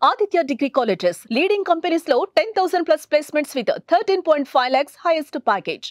Aditya Degree Colleges, leading companies లో 10,000 plus placements with 13.5 lakhs highest package.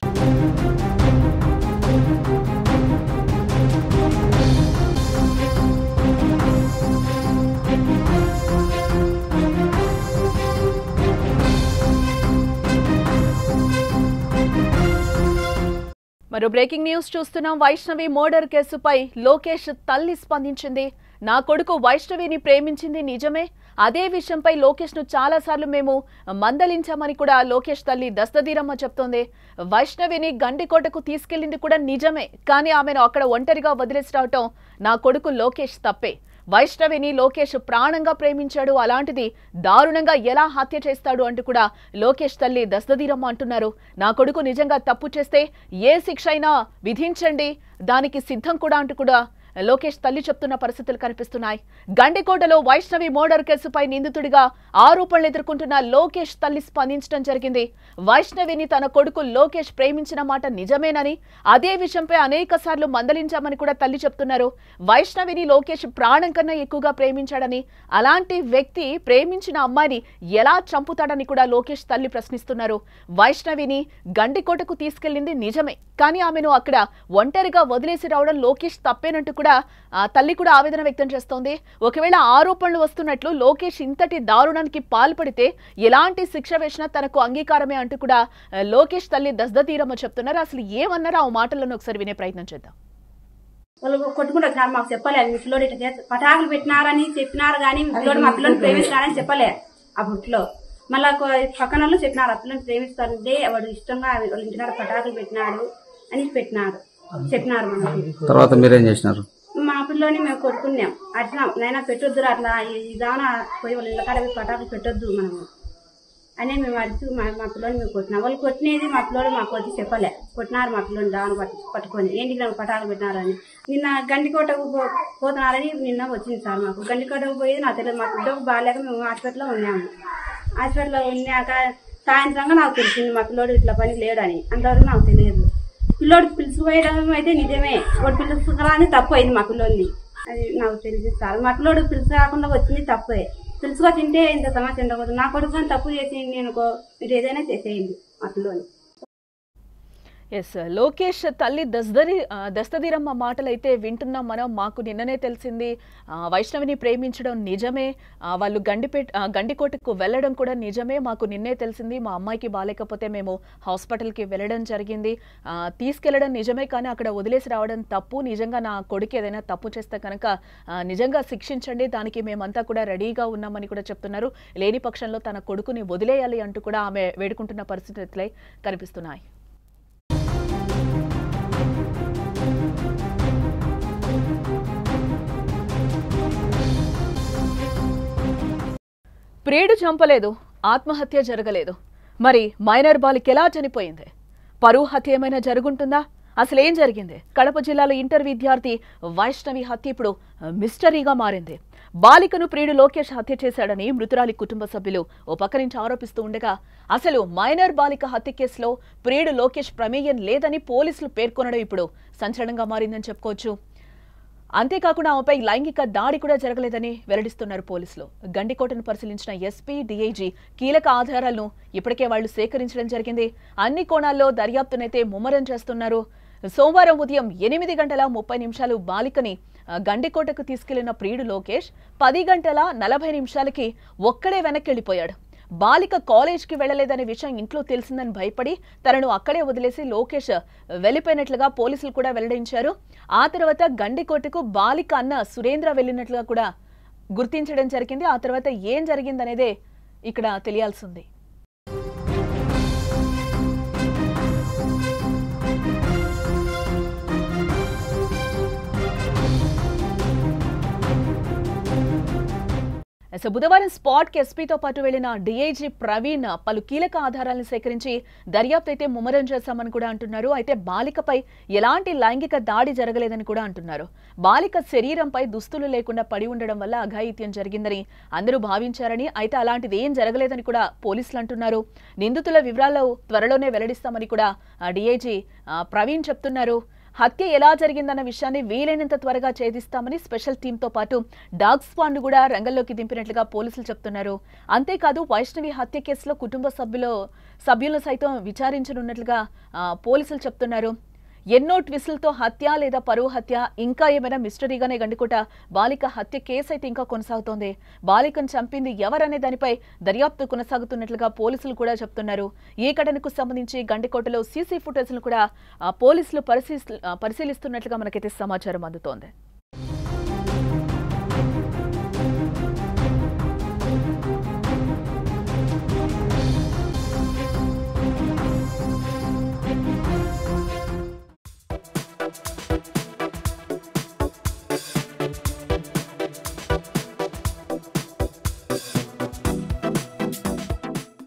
మరో breaking news చూస్తున్నాం. Vaishnavi murder కేసుపై లోకేష్ తల్లి స్పందించింది. నా కొడుకు వైష్ణవిని ప్రేమించింది నిజమే. అదే విషయంపై లోకేష్ ను చాలా సార్లు మేము మందలించామని కూడా లోకేష్ తల్లి దస్తదీరమ్మ చెప్తోంది. వైష్ణవిని గండికోటకు తీసుకెళ్లింది కూడా నిజమే, కానీ ఆమెను అక్కడ ఒంటరిగా వదిలేసి రావటం నా కొడుకు లోకేష్ తప్పే. వైష్ణవిని లోకేష్ ప్రాణంగా ప్రేమించాడు, అలాంటిది దారుణంగా ఎలా హత్య చేస్తాడు అంటూ కూడా లోకేష్ తల్లి దస్తదీరమ్మ అంటున్నారు. నా కొడుకు నిజంగా తప్పు చేస్తే ఏ శిక్ష అయినా విధించండి, దానికి సిద్ధం కూడా అంటూ కూడా లోకేష్ తల్లి చెప్తున్న పరిస్థితులు కనిపిస్తున్నాయి. గండికోటలో వైష్ణవి మర్డర్ కేసుపై నిందితుడిగా ఆరోపణలు ఎదుర్కొంటున్న లోకేష్ తల్లి స్పందించడం జరిగింది. వైష్ణవిని తన కొడుకు లోకేష్ ప్రేమించిన మాట నిజమేనని, అదే విషయంపై అనేక సార్లు మందలించామని కూడా తల్లి చెప్తున్నారు. వైష్ణవిని లోకేష్ ప్రాణం కన్నా ఎక్కువగా ప్రేమించాడని, అలాంటి వ్యక్తి ప్రేమించిన అమ్మాయిని ఎలా చంపుతాడని కూడా లోకేష్ తల్లి ప్రశ్నిస్తున్నారు. వైష్ణవిని గండికోటకు తీసుకెళ్లింది నిజమే, కానీ ఆమెను అక్కడ ఒంటరిగా వదిలేసి రావడం లోకేష్ తప్పేనంటూ కూడా తల్లి కూడా ఆవేదన వ్యక్తం చేస్తోంది. ఒకవేళ ఆరోపణలు వస్తున్నట్లు లోకేష్ ఇంతటి దారుణానికి పాల్పడితే ఎలాంటి శిక్ష వేసినా తనకు అంగీకారమే అంటూ కూడా లోకేష్ తల్లి దస్తదీరమ్మ చెప్తున్నారు. అసలు ఏమన్నారో ఆ మాటలను ఒకసారి వినే ప్రయత్నం చేద్దాం. వాళ్ళు కొట్టుకుంటారు, మాకు చెప్పలేదు. మీ పిల్లోడు ఇట్లా పటాకులు పెట్టినారని చెప్పినారు, కానీ మీ పిల్లోడు మా పిల్లని ప్రేమిస్తున్నారని చెప్పలే. ఆ బుట్లో మళ్ళా పక్కన వాళ్ళు చెప్పినారు, ఆ పిల్లని ప్రేమిస్తారంటే వాడు ఇష్టంగా వాళ్ళ ఇంటికాడ పటాకులు పెట్టినాడు అని చెప్పినారు. తర్వాత మీరేం చేసినారు? మా పిల్లోని మేము కొట్టుకున్నాం. అట్లా నైనా పెట్టొద్దు, అట్లా ఇదాన పోయి వాళ్ళ ఇళ్ళకాడ పటాకులు పెట్టొద్దు మనము అని మేము అడిచి మా పిల్లోని మేము కొట్టినాం. వాళ్ళు కొట్టినది మా పిల్లోడు మాకు వచ్చి చెప్పలే. కొట్టినారు మా పిల్లోని దావన పట్టుకొని ఏంటికి నాకు పటాకులు పెట్టినారని. నిన్న గండికోటకు పోతున్నారని నిన్న వచ్చింది సార్. మాకు గండికోటకు పోయేది నాకు తెలియదు. మా పిల్లలకు బాగాలేక మేము హాస్పిటల్లో ఉన్నాము. హాస్పిటల్లో ఉన్నాక సాయంత్రంగా నాకు తెలిసింది మా పిల్లోడు ఇట్లా పని లేడని. అంతవరకు నాకు తెలియదు. పిల్లోడు పిలుచుకుపోయడం అయితే నిజమే, వాడు పిలుచుకురాని తప్పు అయింది మా పిల్లోని. అది నాకు తెలియదు సార్. మా పిల్లోడు పిలుచు కాకుండా వచ్చింది తప్పే. పిలుచుకో తింటే ఇంత సమస్య ఉండకూడదు. నా కొడుకు తప్పు చేసి నేను మీరు ఏదైనా చేసేయండి మా పిల్లోని. ఎస్, లోకేష్ తల్లి దస్తదీరమ్మ మాటలైతే వింటున్నాం మనం. మాకు నిన్ననే తెలిసింది వైష్ణవిని ప్రేమించడం నిజమే, వాళ్ళు గండికోటకు వెళ్ళడం కూడా నిజమే. మాకు నిన్నే తెలిసింది, మా అమ్మాయికి బాగాలేకపోతే మేము హాస్పిటల్కి వెళ్ళడం జరిగింది. తీసుకెళ్లడం నిజమే, కానీ అక్కడ వదిలేసి రావడం తప్పు. నిజంగా నా కొడుకు ఏదైనా తప్పు చేస్తే కనుక నిజంగా శిక్షించండి, దానికి మేమంతా కూడా రెడీగా ఉన్నామని కూడా చెప్తున్నారు. లేని పక్షంలో తన కొడుకుని వదిలేయాలి అంటూ కూడా ఆమె వేడుకుంటున్న పరిస్థితులే కనిపిస్తున్నాయి. ప్రియుడు చంపలేదు, ఆత్మహత్య జరగలేదు, మరి మైనర్ బాలిక ఎలా చనిపోయింది? పరువు హత్య ఏమైనా జరుగుంటుందా? అసలు ఏం జరిగింది? కడప జిల్లాలో ఇంటర్ విద్యార్థి వైష్ణవి హత్య ఇప్పుడు మిస్టరీగా మారింది. బాలికను ప్రియుడు లోకేష్ హత్య చేశాడని మృతురాలి కుటుంబ సభ్యులు ఓ పక్క నుంచి ఆరోపిస్తూ ఉండగా, అసలు మైనర్ బాలిక హత్య కేసులో ప్రియుడు లోకేష్ ప్రమేయం లేదని పోలీసులు పేర్కొనడం ఇప్పుడు సంచలనంగా మారిందని చెప్పుకోవచ్చు. అంతేకాకుండా ఆమెపై లైంగిక దాడి కూడా జరగలేదని వెల్లడిస్తున్నారు పోలీసులు. గండికోటను పరిశీలించిన ఎస్పీ, డీఐజీ కీలక ఆధారాలను ఇప్పటికే వాళ్లు సేకరించడం జరిగింది. అన్ని కోణాల్లో దర్యాప్తునైతే ముమ్మరం చేస్తున్నారు. సోమవారం ఉదయం 8:30 బాలికని గండికోటకు తీసుకెళ్లిన ప్రియుడు లోకేష్ 10:40 ఒక్కడే వెనక్కి వెళ్లిపోయాడు. బాలిక కాలేజ్కి వెళ్లలేదనే విషయం ఇంట్లో తెలిసిందని భయపడి తనను అక్కడే వదిలేసి లోకేష్ వెళ్లిపోయినట్లుగా పోలీసులు కూడా వెల్లడించారు. ఆ తర్వాత గండికోటకు బాలిక అన్న సురేంద్ర వెళ్లినట్లుగా కూడా గుర్తించడం జరిగింది. ఆ తర్వాత ఏం జరిగిందనేదే ఇక్కడ తెలియాల్సింది. బుధవారం స్పాట్ కి ఎస్పీతో పాటు వెళ్లిన డీఐజీ ప్రవీణ్ పలు కీలక ఆధారాలను సేకరించి దర్యాప్తు అయితే ముమ్మరం చేశామని కూడా అంటున్నారు. అయితే బాలికపై ఎలాంటి లైంగిక దాడి జరగలేదని కూడా అంటున్నారు. బాలిక శరీరంపై దుస్తులు లేకుండా పడి ఉండడం వల్ల అఘాయిత్యం జరిగిందని అందరూ భావించారని, అయితే అలాంటిది ఏం జరగలేదని కూడా పోలీసులు అంటున్నారు. నిందితుల వివరాలు త్వరలోనే వెల్లడిస్తామని కూడా డీఐజీ ప్రవీణ్ చెప్తున్నారు. హత్య ఎలా జరిగిందన్న విషయాన్ని వీలైనంత త్వరగా ఛేదిస్తామని స్పెషల్ టీంతో పాటు డాగ్ స్క్వాడ్ ను కూడా రంగంలోకి దింపినట్లుగా పోలీసులు చెప్తున్నారు. అంతేకాదు వైష్ణవి హత్య కేసులో కుటుంబ సభ్యులను సైతం విచారించనున్నట్లుగా పోలీసులు చెప్తున్నారు. ఎన్నో ట్విస్టులతో హత్య లేదా పరువు హత్య, ఇంకా ఏమైనా మిస్టరీగానే గండికోట బాలిక హత్య కేసు అయితే ఇంకా కొనసాగుతోంది. బాలికను చంపింది ఎవరనే దానిపై దర్యాప్తు కొనసాగుతున్నట్లుగా పోలీసులు కూడా చెప్తున్నారు. ఈ ఘటనకు సంబంధించి గండికోటలో సీసీ ఫుటేజ్ను కూడా పోలీసులు పరిశీలిస్తున్నట్లుగా మనకైతే సమాచారం అందుతోంది.